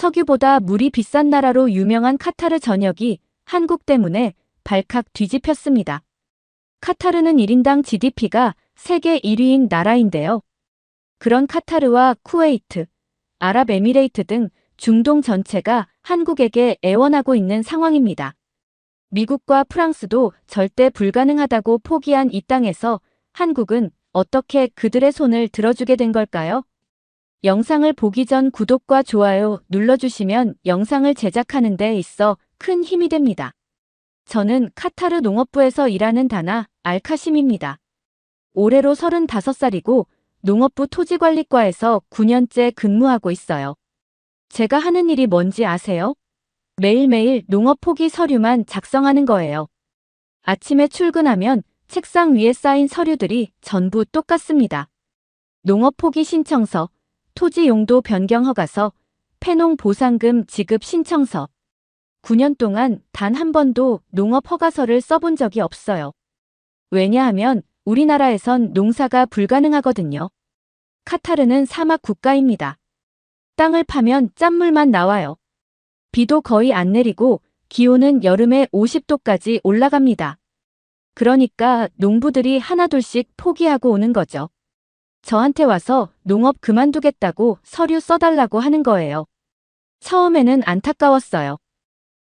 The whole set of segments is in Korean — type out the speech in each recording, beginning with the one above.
석유보다 물이 비싼 나라로 유명한 카타르 전역이 한국 때문에 발칵 뒤집혔습니다. 카타르는 1인당 GDP가 세계 1위인 나라인데요. 그런 카타르와 쿠웨이트, 아랍에미레이트 등 중동 전체가 한국에게 애원하고 있는 상황입니다. 미국과 프랑스도 절대 불가능하다고 포기한 이 땅에서 한국은 어떻게 그들의 손을 들어주게 된 걸까요? 영상을 보기 전 구독과 좋아요 눌러주시면 영상을 제작하는 데 있어 큰 힘이 됩니다. 저는 카타르 농업부에서 일하는 다나 알카심입니다. 올해로 35살이고 농업부 토지관리과에서 9년째 근무하고 있어요. 제가 하는 일이 뭔지 아세요? 매일매일 농업 포기 서류만 작성하는 거예요. 아침에 출근하면 책상 위에 쌓인 서류들이 전부 똑같습니다. 농업 포기 신청서, 토지 용도 변경 허가서, 폐농 보상금 지급 신청서. 9년 동안 단 한 번도 농업 허가서를 써본 적이 없어요. 왜냐하면 우리나라에선 농사가 불가능하거든요. 카타르는 사막 국가입니다. 땅을 파면 짠물만 나와요. 비도 거의 안 내리고 기온은 여름에 50도까지 올라갑니다. 그러니까 농부들이 하나둘씩 포기하고 오는 거죠. 저한테 와서 농업 그만두겠다고 서류 써달라고 하는 거예요. 처음에는 안타까웠어요.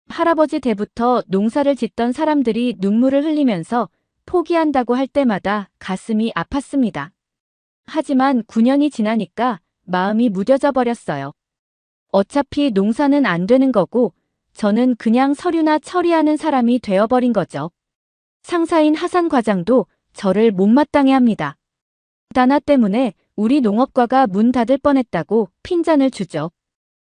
할아버지 때부터 농사를 짓던 사람들이 눈물을 흘리면서 포기한다고 할 때마다 가슴이 아팠습니다. 하지만 9년이 지나니까 마음이 무뎌져 버렸어요. 어차피 농사는 안 되는 거고 저는 그냥 서류나 처리하는 사람이 되어버린 거죠. 상사인 하산 과장도 저를 못마땅해 합니다. 다나 때문에 우리 농업과가 문 닫을 뻔했다고 핀잔을 주죠.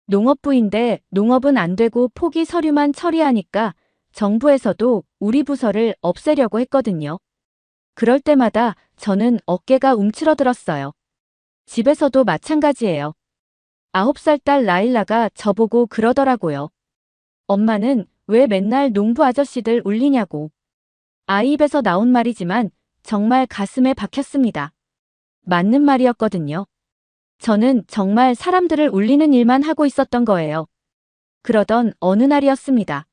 농업부인데 농업은 안 되고 포기 서류만 처리하니까 정부에서도 우리 부서를 없애려고 했거든요. 그럴 때마다 저는 어깨가 움츠러들었어요. 집에서도 마찬가지예요. 9살 딸 라일라가 저보고 그러더라고요. 엄마는 왜 맨날 농부 아저씨들 울리냐고. 아이 입에서 나온 말이지만 정말 가슴에 박혔습니다. 맞는 말이었거든요. 저는 정말 사람들을 울리는 일만 하고 있었던 거예요. 그러던 어느 날이었습니다.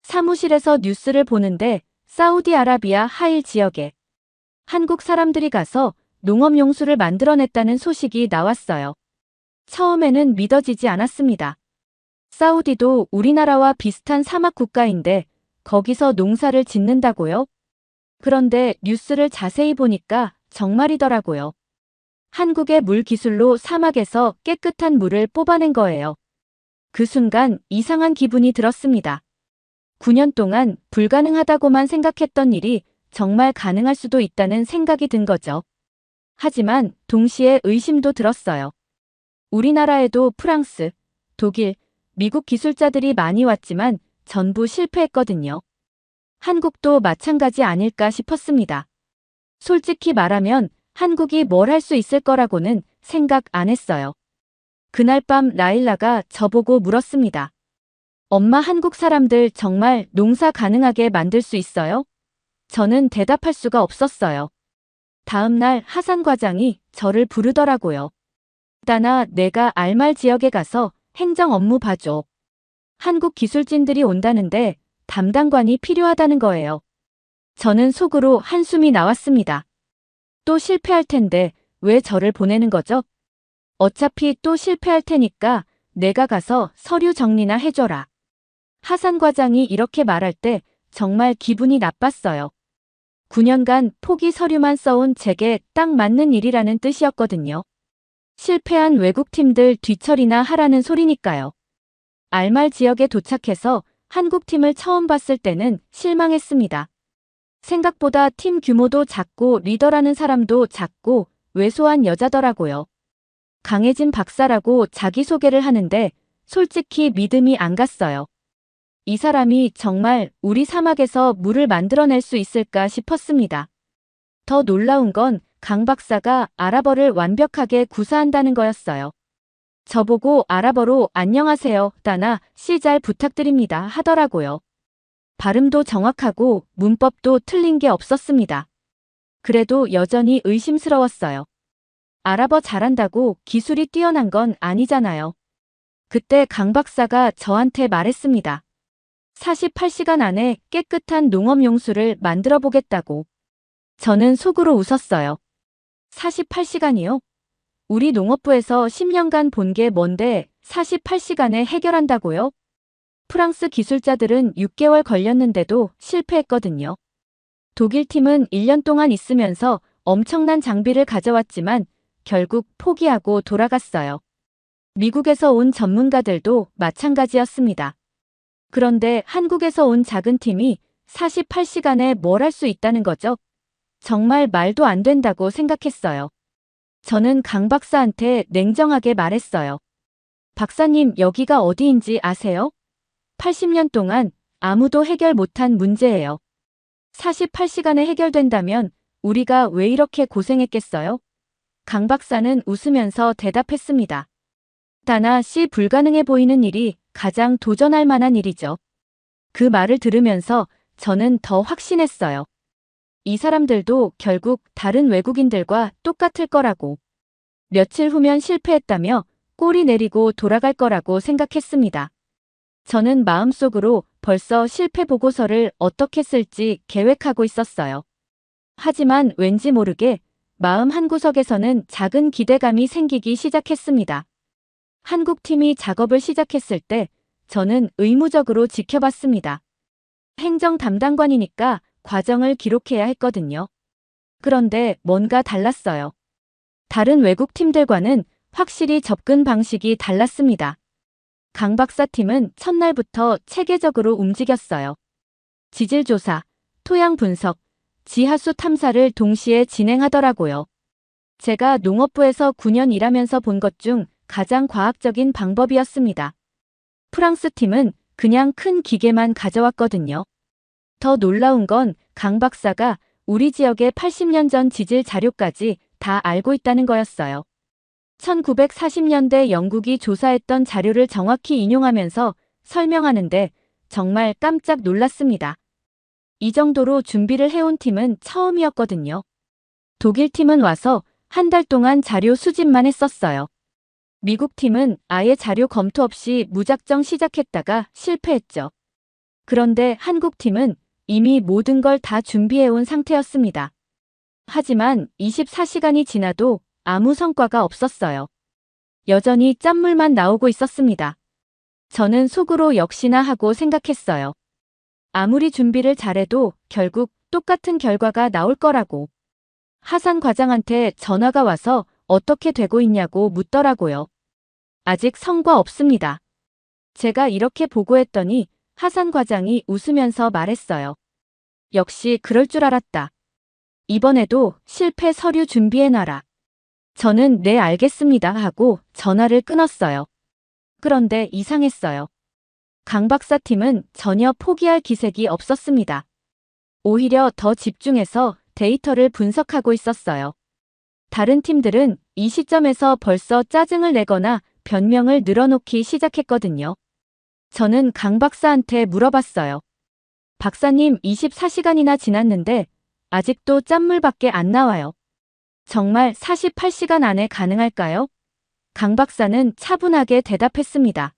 사무실에서 뉴스를 보는데 사우디아라비아 하일 지역에 한국 사람들이 가서 농업용수를 만들어냈다는 소식이 나왔어요. 처음에는 믿어지지 않았습니다. 사우디도 우리나라와 비슷한 사막 국가인데 거기서 농사를 짓는다고요? 그런데 뉴스를 자세히 보니까 정말이더라고요. 한국의 물 기술로 사막에서 깨끗한 물을 뽑아낸 거예요. 그 순간 이상한 기분이 들었습니다. 9년 동안 불가능하다고만 생각했던 일이 정말 가능할 수도 있다는 생각이 든 거죠. 하지만 동시에 의심도 들었어요. 우리나라에도 프랑스, 독일, 미국 기술자들이 많이 왔지만 전부 실패했거든요. 한국도 마찬가지 아닐까 싶었습니다. 솔직히 말하면 한국이 뭘 할 수 있을 거라고는 생각 안 했어요. 그날 밤 라일라가 저보고 물었습니다. 엄마, 한국 사람들 정말 농사 가능하게 만들 수 있어요? 저는 대답할 수가 없었어요. 다음 날 하산 과장이 저를 부르더라고요. 다나, 내가 알말 지역에 가서 행정 업무 봐줘. 한국 기술진들이 온다는데 담당관이 필요하다는 거예요. 저는 속으로 한숨이 나왔습니다. 또 실패할 텐데 왜 저를 보내는 거죠? 어차피 또 실패할 테니까 내가 가서 서류 정리나 해줘라. 하산 과장이 이렇게 말할 때 정말 기분이 나빴어요. 9년간 포기 서류만 써온 제게 딱 맞는 일이라는 뜻이었거든요. 실패한 외국팀들 뒤처리나 하라는 소리니까요. 알말 지역에 도착해서 한국팀을 처음 봤을 때는 실망했습니다. 생각보다 팀 규모도 작고 리더라는 사람도 작고 왜소한 여자더라고요. 강혜진 박사라고 자기소개를 하는데 솔직히 믿음이 안 갔어요. 이 사람이 정말 우리 사막에서 물을 만들어낼 수 있을까 싶었습니다. 더 놀라운 건 강 박사가 아랍어를 완벽하게 구사한다는 거였어요. 저보고 아랍어로 안녕하세요, 다나 씨 잘 부탁드립니다 하더라고요. 발음도 정확하고 문법도 틀린 게 없었습니다. 그래도 여전히 의심스러웠어요. 아랍어 잘한다고 기술이 뛰어난 건 아니잖아요. 그때 강 박사가 저한테 말했습니다. 48시간 안에 깨끗한 농업용수를 만들어 보겠다고. 저는 속으로 웃었어요. 48시간이요? 우리 농업부에서 10년간 본 게 뭔데 48시간에 해결한다고요? 프랑스 기술자들은 6개월 걸렸는데도 실패했거든요. 독일 팀은 1년 동안 있으면서 엄청난 장비를 가져왔지만 결국 포기하고 돌아갔어요. 미국에서 온 전문가들도 마찬가지였습니다. 그런데 한국에서 온 작은 팀이 48시간에 뭘 할 수 있다는 거죠? 정말 말도 안 된다고 생각했어요. 저는 강 박사한테 냉정하게 말했어요. 박사님, 여기가 어디인지 아세요? 80년 동안 아무도 해결 못한 문제예요. 48시간에 해결된다면 우리가 왜 이렇게 고생했겠어요? 강 박사는 웃으면서 대답했습니다. 다나 불가능해 보이는 일이 가장 도전할 만한 일이죠. 그 말을 들으면서 저는 더 확신했어요. 이 사람들도 결국 다른 외국인들과 똑같을 거라고. 며칠 후면 실패했다며 꼬리 내리고 돌아갈 거라고 생각했습니다. 저는 마음속으로 벌써 실패 보고서를 어떻게 쓸지 계획하고 있었어요. 하지만 왠지 모르게 마음 한구석에서는 작은 기대감이 생기기 시작했습니다. 한국팀이 작업을 시작했을 때 저는 의무적으로 지켜봤습니다. 행정 담당관이니까 과정을 기록해야 했거든요. 그런데 뭔가 달랐어요. 다른 외국 팀들과는 확실히 접근 방식이 달랐습니다. 강 박사 팀은 첫날부터 체계적으로 움직였어요. 지질 조사, 토양 분석, 지하수 탐사를 동시에 진행하더라고요. 제가 농업부에서 9년 일하면서 본 것 중 가장 과학적인 방법이었습니다. 프랑스 팀은 그냥 큰 기계만 가져왔거든요. 더 놀라운 건 강 박사가 우리 지역의 80년 전 지질 자료까지 다 알고 있다는 거였어요. 1940년대 영국이 조사했던 자료를 정확히 인용하면서 설명하는데 정말 깜짝 놀랐습니다. 이 정도로 준비를 해온 팀은 처음이었거든요. 독일 팀은 와서 한 달 동안 자료 수집만 했었어요. 미국 팀은 아예 자료 검토 없이 무작정 시작했다가 실패했죠. 그런데 한국 팀은 이미 모든 걸 다 준비해온 상태였습니다. 하지만 24시간이 지나도 아무 성과가 없었어요. 여전히 짠물만 나오고 있었습니다. 저는 속으로 역시나 하고 생각했어요. 아무리 준비를 잘해도 결국 똑같은 결과가 나올 거라고. 하산 과장한테 전화가 와서 어떻게 되고 있냐고 묻더라고요. 아직 성과 없습니다. 제가 이렇게 보고했더니 하산 과장이 웃으면서 말했어요. 역시 그럴 줄 알았다. 이번에도 실패 서류 준비해놔라. 저는 네 알겠습니다 하고 전화를 끊었어요. 그런데 이상했어요. 강 박사 팀은 전혀 포기할 기색이 없었습니다. 오히려 더 집중해서 데이터를 분석하고 있었어요. 다른 팀들은 이 시점에서 벌써 짜증을 내거나 변명을 늘어놓기 시작했거든요. 저는 강 박사한테 물어봤어요. 박사님, 24시간이나 지났는데 아직도 짠물밖에 안 나와요. 정말 48시간 안에 가능할까요? 강 박사는 차분하게 대답했습니다.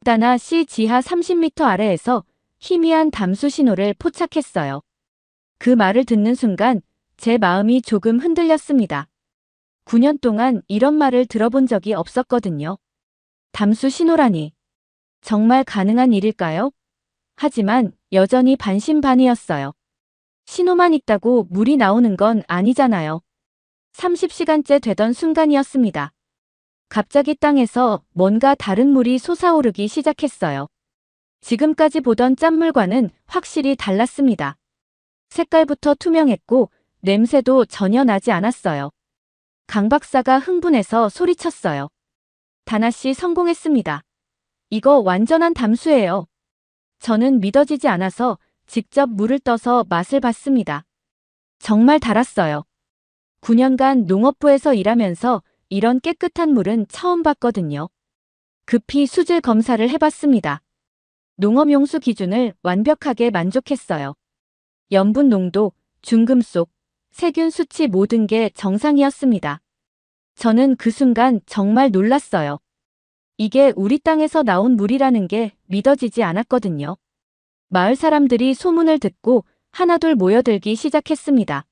다나 지하 30m 아래에서 희미한 담수 신호를 포착했어요. 그 말을 듣는 순간 제 마음이 조금 흔들렸습니다. 9년 동안 이런 말을 들어본 적이 없었거든요. 담수 신호라니. 정말 가능한 일일까요? 하지만 여전히 반신반의였어요. 신호만 있다고 물이 나오는 건 아니잖아요. 30시간째 되던 순간이었습니다. 갑자기 땅에서 뭔가 다른 물이 솟아오르기 시작했어요. 지금까지 보던 짠물과는 확실히 달랐습니다. 색깔부터 투명했고 냄새도 전혀 나지 않았어요. 강 박사가 흥분해서 소리쳤어요. 다나씨 성공했습니다. 이거 완전한 담수예요. 저는 믿어지지 않아서 직접 물을 떠서 맛을 봤습니다. 정말 달았어요. 9년간 농업부에서 일하면서 이런 깨끗한 물은 처음 봤거든요. 급히 수질 검사를 해봤습니다. 농업용수 기준을 완벽하게 만족했어요. 염분 농도, 중금속, 세균 수치 모든 게 정상이었습니다. 저는 그 순간 정말 놀랐어요. 이게 우리 땅에서 나온 물이라는 게 믿어지지 않았거든요. 마을 사람들이 소문을 듣고 하나둘 모여들기 시작했습니다.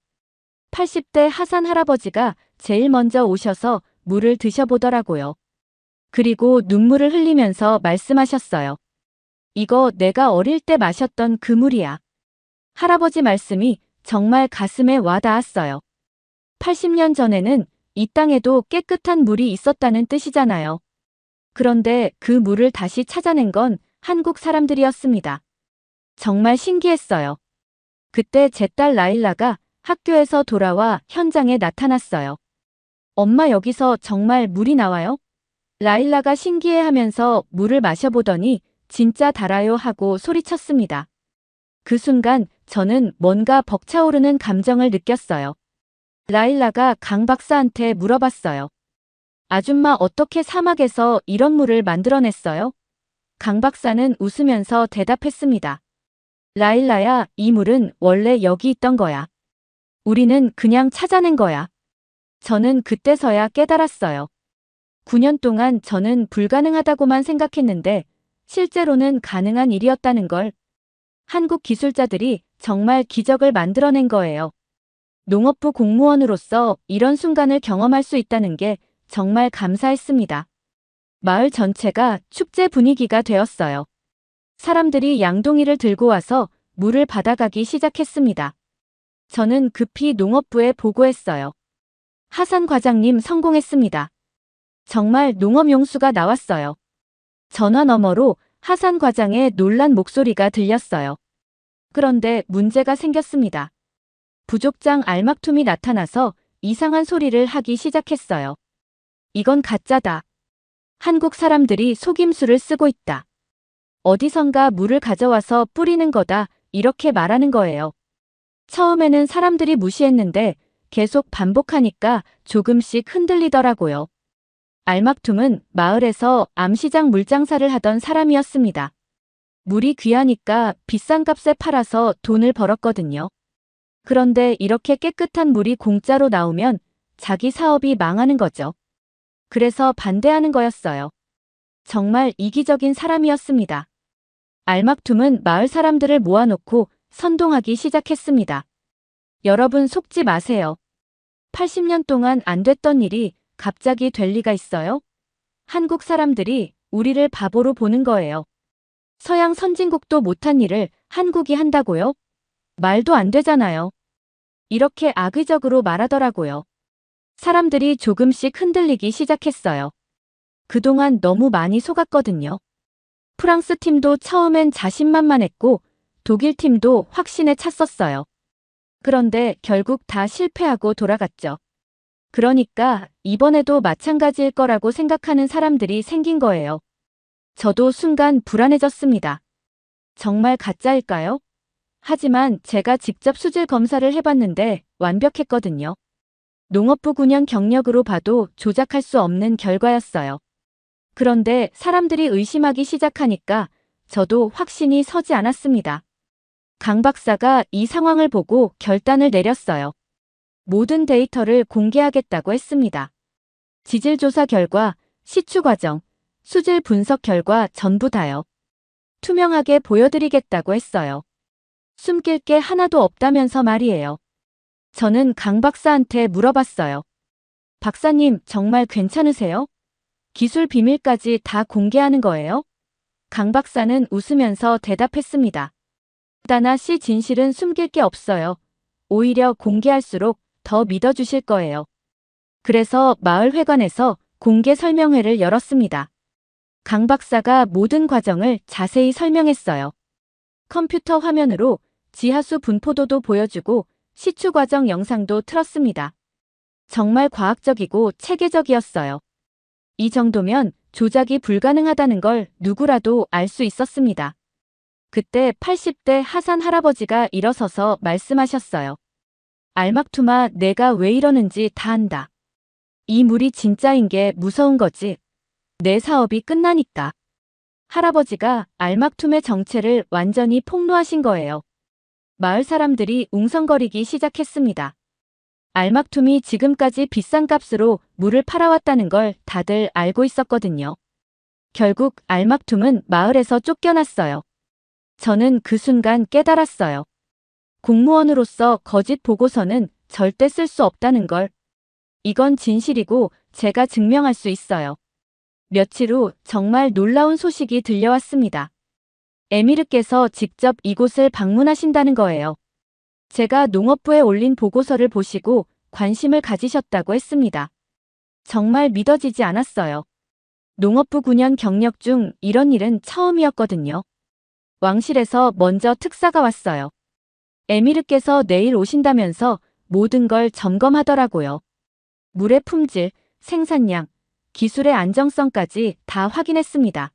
80대 하산 할아버지가 제일 먼저 오셔서 물을 드셔보더라고요. 그리고 눈물을 흘리면서 말씀하셨어요. 이거 내가 어릴 때 마셨던 그 물이야. 할아버지 말씀이 정말 가슴에 와 닿았어요. 80년 전에는 이 땅에도 깨끗한 물이 있었다는 뜻이잖아요. 그런데 그 물을 다시 찾아낸 건 한국 사람들이었습니다. 정말 신기했어요. 그때 제 딸 라일라가 학교에서 돌아와 현장에 나타났어요. 엄마, 여기서 정말 물이 나와요? 라일라가 신기해하면서 물을 마셔보더니 진짜 달아요 하고 소리쳤습니다. 그 순간 저는 뭔가 벅차오르는 감정을 느꼈어요. 라일라가 강 박사한테 물어봤어요. 아줌마, 어떻게 사막에서 이런 물을 만들어냈어요? 강 박사는 웃으면서 대답했습니다. 라일라야, 이 물은 원래 여기 있던 거야. 우리는 그냥 찾아낸 거야. 저는 그때서야 깨달았어요. 9년 동안 저는 불가능하다고만 생각했는데 실제로는 가능한 일이었다는 걸. 한국 기술자들이 정말 기적을 만들어낸 거예요. 농업부 공무원으로서 이런 순간을 경험할 수 있다는 게 정말 감사했습니다. 마을 전체가 축제 분위기가 되었어요. 사람들이 양동이를 들고 와서 물을 받아가기 시작했습니다. 저는 급히 농업부에 보고했어요. 하산 과장님, 성공했습니다. 정말 농업용수가 나왔어요. 전화 너머로 하산 과장의 놀란 목소리가 들렸어요. 그런데 문제가 생겼습니다. 부족장 알막툼이 나타나서 이상한 소리를 하기 시작했어요. 이건 가짜다. 한국 사람들이 속임수를 쓰고 있다. 어디선가 물을 가져와서 뿌리는 거다. 이렇게 말하는 거예요. 처음에는 사람들이 무시했는데 계속 반복하니까 조금씩 흔들리더라고요. 알막툼은 마을에서 암시장 물장사를 하던 사람이었습니다. 물이 귀하니까 비싼 값에 팔아서 돈을 벌었거든요. 그런데 이렇게 깨끗한 물이 공짜로 나오면 자기 사업이 망하는 거죠. 그래서 반대하는 거였어요. 정말 이기적인 사람이었습니다. 알막툼은 마을 사람들을 모아놓고 선동하기 시작했습니다. 여러분, 속지 마세요. 80년 동안 안 됐던 일이 갑자기 될 리가 있어요? 한국 사람들이 우리를 바보로 보는 거예요. 서양 선진국도 못한 일을 한국이 한다고요? 말도 안 되잖아요. 이렇게 악의적으로 말하더라고요. 사람들이 조금씩 흔들리기 시작했어요. 그동안 너무 많이 속았거든요. 프랑스 팀도 처음엔 자신만만했고 독일 팀도 확신에 찼었어요. 그런데 결국 다 실패하고 돌아갔죠. 그러니까 이번에도 마찬가지일 거라고 생각하는 사람들이 생긴 거예요. 저도 순간 불안해졌습니다. 정말 가짜일까요? 하지만 제가 직접 수질 검사를 해봤는데 완벽했거든요. 농업부 9년 경력으로 봐도 조작할 수 없는 결과였어요. 그런데 사람들이 의심하기 시작하니까 저도 확신이 서지 않았습니다. 강 박사가 이 상황을 보고 결단을 내렸어요. 모든 데이터를 공개하겠다고 했습니다. 지질 조사 결과, 시추 과정, 수질 분석 결과 전부 다요. 투명하게 보여드리겠다고 했어요. 숨길 게 하나도 없다면서 말이에요. 저는 강 박사한테 물어봤어요. 박사님, 정말 괜찮으세요? 기술 비밀까지 다 공개하는 거예요? 강 박사는 웃으면서 대답했습니다. 다나 씨, 진실은 숨길 게 없어요. 오히려 공개할수록 더 믿어주실 거예요. 그래서 마을 회관에서 공개 설명회를 열었습니다. 강 박사가 모든 과정을 자세히 설명했어요. 컴퓨터 화면으로 지하수 분포도도 보여주고 시추 과정 영상도 틀었습니다. 정말 과학적이고 체계적이었어요. 이 정도면 조작이 불가능하다는 걸 누구라도 알 수 있었습니다. 그때 80대 하산 할아버지가 일어서서 말씀하셨어요. 알막투마, 내가 왜 이러는지 다 안다. 이 물이 진짜인 게 무서운 거지. 내 사업이 끝나니까. 할아버지가 알막툼의 정체를 완전히 폭로하신 거예요. 마을 사람들이 웅성거리기 시작했습니다. 알막툼이 지금까지 비싼 값으로 물을 팔아왔다는 걸 다들 알고 있었거든요. 결국 알막툼은 마을에서 쫓겨났어요. 저는 그 순간 깨달았어요. 공무원으로서 거짓 보고서는 절대 쓸 수 없다는 걸. 이건 진실이고 제가 증명할 수 있어요. 며칠 후 정말 놀라운 소식이 들려왔습니다. 에미르께서 직접 이곳을 방문하신다는 거예요. 제가 농업부에 올린 보고서를 보시고 관심을 가지셨다고 했습니다. 정말 믿어지지 않았어요. 농업부 9년 경력 중 이런 일은 처음이었거든요. 왕실에서 먼저 특사가 왔어요. 에미르께서 내일 오신다면서 모든 걸 점검하더라고요. 물의 품질, 생산량, 기술의 안정성까지 다 확인했습니다.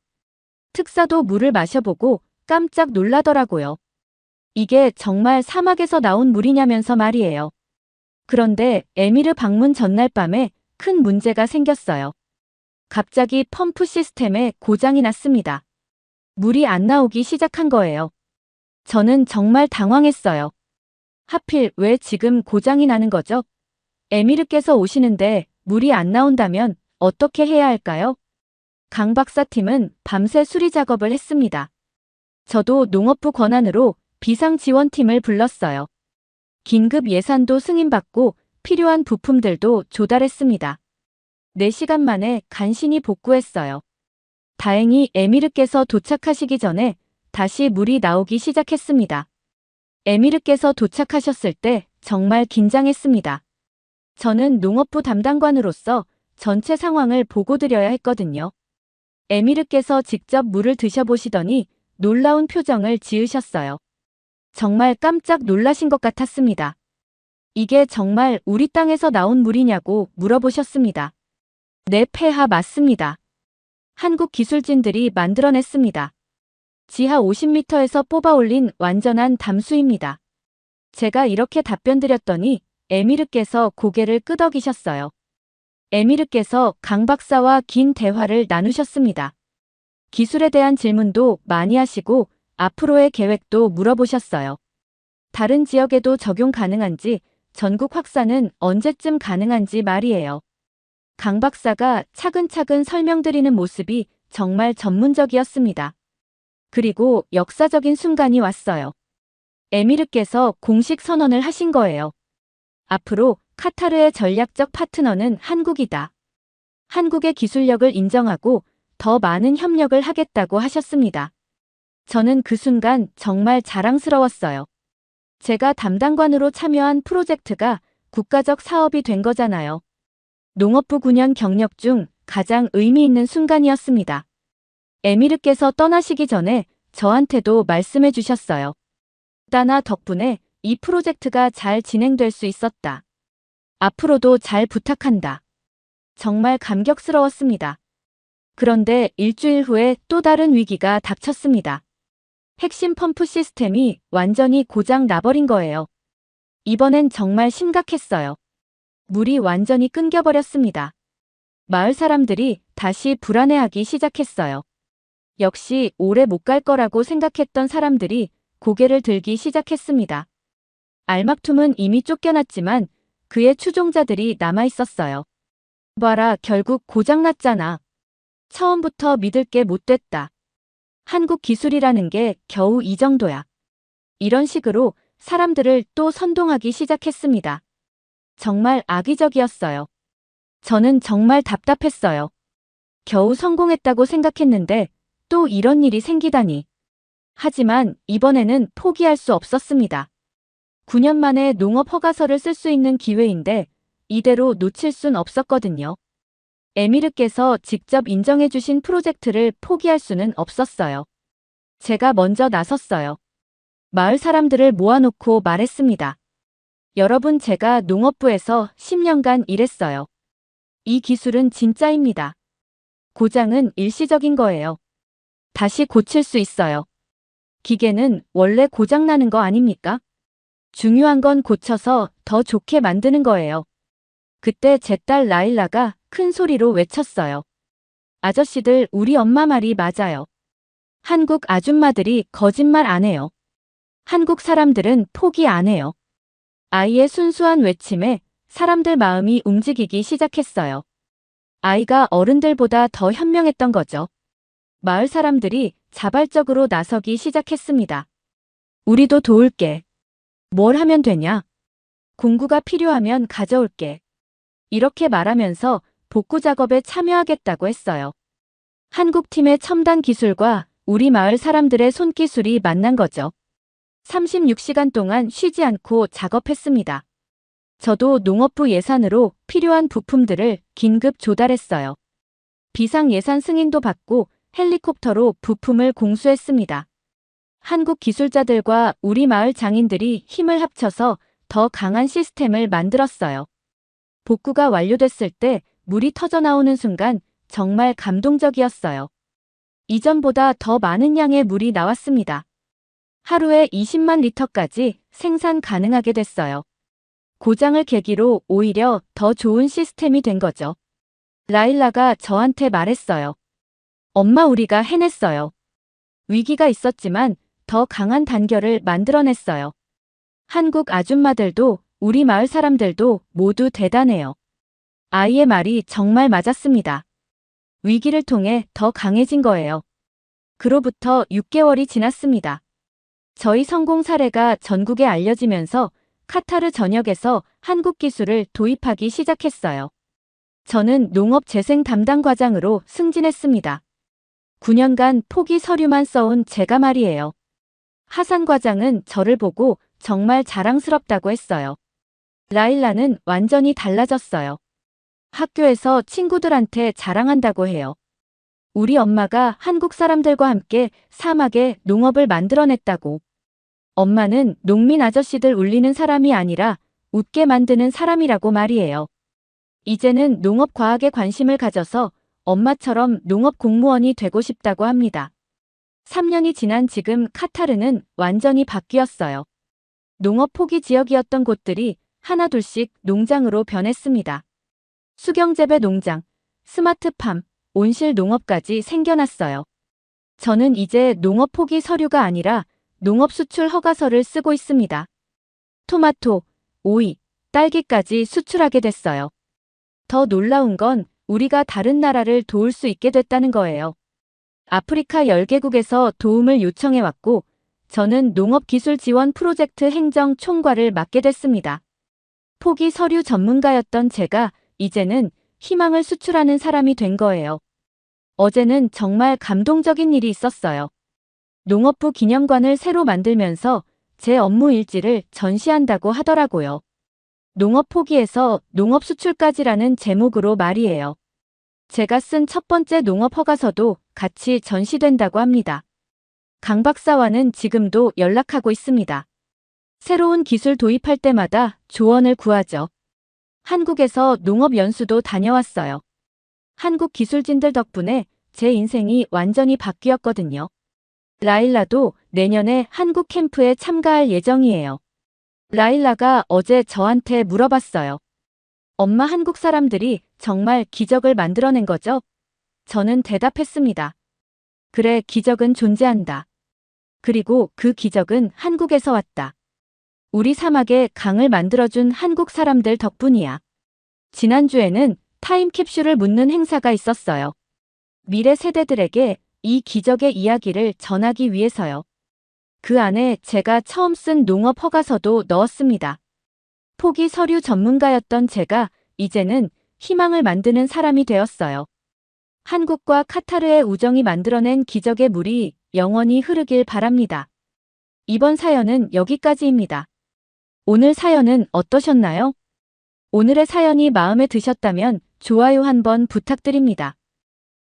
특사도 물을 마셔보고 깜짝 놀라더라고요. 이게 정말 사막에서 나온 물이냐면서 말이에요. 그런데 에미르 방문 전날 밤에 큰 문제가 생겼어요. 갑자기 펌프 시스템에 고장이 났습니다. 물이 안 나오기 시작한 거예요. 저는 정말 당황했어요. 하필 왜 지금 고장이 나는 거죠? 에미르께서 오시는데 물이 안 나온다면 어떻게 해야 할까요? 강 박사 팀은 밤새 수리 작업을 했습니다. 저도 농업부 권한으로 비상지원팀을 불렀어요. 긴급 예산도 승인받고 필요한 부품들도 조달했습니다. 4시간 만에 간신히 복구했어요. 다행히 에미르께서 도착하시기 전에 다시 물이 나오기 시작했습니다. 에미르께서 도착하셨을 때 정말 긴장했습니다. 저는 농업부 담당관으로서 전체 상황을 보고드려야 했거든요. 에미르께서 직접 물을 드셔보시더니 놀라운 표정을 지으셨어요. 정말 깜짝 놀라신 것 같았습니다. 이게 정말 우리 땅에서 나온 물이냐고 물어보셨습니다. 네, 폐하 맞습니다. 한국 기술진들이 만들어냈습니다. 지하 50m에서 뽑아 올린 완전한 담수입니다. 제가 이렇게 답변드렸더니 에미르께서 고개를 끄덕이셨어요. 에미르께서 강 박사와 긴 대화를 나누셨습니다. 기술에 대한 질문도 많이 하시고 앞으로의 계획도 물어보셨어요. 다른 지역에도 적용 가능한지, 전국 확산은 언제쯤 가능한지 말이에요. 강 박사가 차근차근 설명드리는 모습이 정말 전문적이었습니다. 그리고 역사적인 순간이 왔어요. 에미르께서 공식 선언을 하신 거예요. 앞으로 카타르의 전략적 파트너는 한국이다. 한국의 기술력을 인정하고 더 많은 협력을 하겠다고 하셨습니다. 저는 그 순간 정말 자랑스러웠어요. 제가 담당관으로 참여한 프로젝트가 국가적 사업이 된 거잖아요. 농업부 9년 경력 중 가장 의미 있는 순간이었습니다. 에미르께서 떠나시기 전에 저한테도 말씀해 주셨어요. 따나 덕분에 이 프로젝트가 잘 진행될 수 있었다. 앞으로도 잘 부탁한다. 정말 감격스러웠습니다. 그런데 일주일 후에 또 다른 위기가 닥쳤습니다. 핵심 펌프 시스템이 완전히 고장 나버린 거예요. 이번엔 정말 심각했어요. 물이 완전히 끊겨버렸습니다. 마을 사람들이 다시 불안해하기 시작했어요. 역시 오래 못 갈 거라고 생각했던 사람들이 고개를 들기 시작했습니다. 알막툼은 이미 쫓겨났지만 그의 추종자들이 남아있었어요. 봐라, 결국 고장났잖아. 처음부터 믿을 게 못 됐다. 한국 기술이라는 게 겨우 이 정도야. 이런 식으로 사람들을 또 선동하기 시작했습니다. 정말 악의적이었어요. 저는 정말 답답했어요. 겨우 성공했다고 생각했는데 또 이런 일이 생기다니. 하지만 이번에는 포기할 수 없었습니다. 9년 만에 농업 허가서를 쓸 수 있는 기회인데 이대로 놓칠 순 없었거든요. 에미르께서 직접 인정해 주신 프로젝트를 포기할 수는 없었어요. 제가 먼저 나섰어요. 마을 사람들을 모아놓고 말했습니다. 여러분, 제가 농업부에서 10년간 일했어요. 이 기술은 진짜입니다. 고장은 일시적인 거예요. 다시 고칠 수 있어요. 기계는 원래 고장나는 거 아닙니까? 중요한 건 고쳐서 더 좋게 만드는 거예요. 그때 제 딸 라일라가 큰 소리로 외쳤어요. 아저씨들, 우리 엄마 말이 맞아요. 한국 아줌마들이 거짓말 안 해요. 한국 사람들은 포기 안 해요. 아이의 순수한 외침에 사람들 마음이 움직이기 시작했어요. 아이가 어른들보다 더 현명했던 거죠. 마을 사람들이 자발적으로 나서기 시작했습니다. 우리도 도울게. 뭘 하면 되냐? 공구가 필요하면 가져올게. 이렇게 말하면서 복구 작업에 참여하겠다고 했어요. 한국팀의 첨단 기술과 우리 마을 사람들의 손기술이 만난 거죠. 36시간 동안 쉬지 않고 작업했습니다. 저도 농업부 예산으로 필요한 부품들을 긴급 조달했어요. 비상 예산 승인도 받고 헬리콥터로 부품을 공수했습니다. 한국 기술자들과 우리 마을 장인들이 힘을 합쳐서 더 강한 시스템을 만들었어요. 복구가 완료됐을 때 물이 터져나오는 순간 정말 감동적이었어요. 이전보다 더 많은 양의 물이 나왔습니다. 하루에 20만 리터까지 생산 가능하게 됐어요. 고장을 계기로 오히려 더 좋은 시스템이 된 거죠. 라일라가 저한테 말했어요. 엄마, 우리가 해냈어요. 위기가 있었지만 더 강한 단결을 만들어냈어요. 한국 아줌마들도 우리 마을 사람들도 모두 대단해요. 아이의 말이 정말 맞았습니다. 위기를 통해 더 강해진 거예요. 그로부터 6개월이 지났습니다. 저희 성공 사례가 전국에 알려지면서 카타르 전역에서 한국 기술을 도입하기 시작했어요. 저는 농업 재생 담당 과장으로 승진했습니다. 9년간 포기 서류만 써온 제가 말이에요. 하산 과장은 저를 보고 정말 자랑스럽다고 했어요. 라일라는 완전히 달라졌어요. 학교에서 친구들한테 자랑한다고 해요. 우리 엄마가 한국 사람들과 함께 사막에 농업을 만들어냈다고. 엄마는 농민 아저씨들 울리는 사람이 아니라 웃게 만드는 사람이라고 말이에요. 이제는 농업 과학에 관심을 가져서 엄마처럼 농업 공무원이 되고 싶다고 합니다. 3년이 지난 지금 카타르는 완전히 바뀌었어요. 농업 포기 지역이었던 곳들이 하나둘씩 농장으로 변했습니다. 수경재배 농장, 스마트팜, 온실 농업까지 생겨났어요. 저는 이제 농업 포기 서류가 아니라 농업 수출 허가서를 쓰고 있습니다. 토마토, 오이, 딸기까지 수출하게 됐어요. 더 놀라운 건 우리가 다른 나라를 도울 수 있게 됐다는 거예요. 아프리카 10개국에서 도움을 요청해왔고, 저는 농업기술 지원 프로젝트 행정 총괄을 맡게 됐습니다. 포기 서류 전문가였던 제가 이제는 희망을 수출하는 사람이 된 거예요. 어제는 정말 감동적인 일이 있었어요. 농업부 기념관을 새로 만들면서 제 업무 일지를 전시한다고 하더라고요. 농업 포기에서 농업 수출까지라는 제목으로 말이에요. 제가 쓴 첫 번째 농업 허가서도 같이 전시된다고 합니다. 강 박사와는 지금도 연락하고 있습니다. 새로운 기술 도입할 때마다 조언을 구하죠. 한국에서 농업 연수도 다녀왔어요. 한국 기술진들 덕분에 제 인생이 완전히 바뀌었거든요. 라일라도 내년에 한국 캠프에 참가할 예정이에요. 라일라가 어제 저한테 물어봤어요. 엄마, 한국 사람들이 정말 기적을 만들어낸 거죠? 저는 대답했습니다. 그래, 기적은 존재한다. 그리고 그 기적은 한국에서 왔다. 우리 사막에 강을 만들어준 한국 사람들 덕분이야. 지난주에는 타임캡슐을 묻는 행사가 있었어요. 미래 세대들에게 이 기적의 이야기를 전하기 위해서요. 그 안에 제가 처음 쓴 농업 허가서도 넣었습니다. 포기 서류 전문가였던 제가 이제는 희망을 만드는 사람이 되었어요. 한국과 카타르의 우정이 만들어낸 기적의 물이 영원히 흐르길 바랍니다. 이번 사연은 여기까지입니다. 오늘 사연은 어떠셨나요? 오늘의 사연이 마음에 드셨다면 좋아요 한번 부탁드립니다.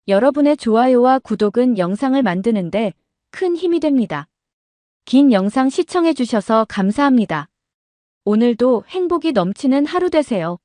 여러분의 좋아요와 구독은 영상을 만드는데 큰 힘이 됩니다. 긴 영상 시청해 주셔서 감사합니다. 오늘도 행복이 넘치는 하루 되세요.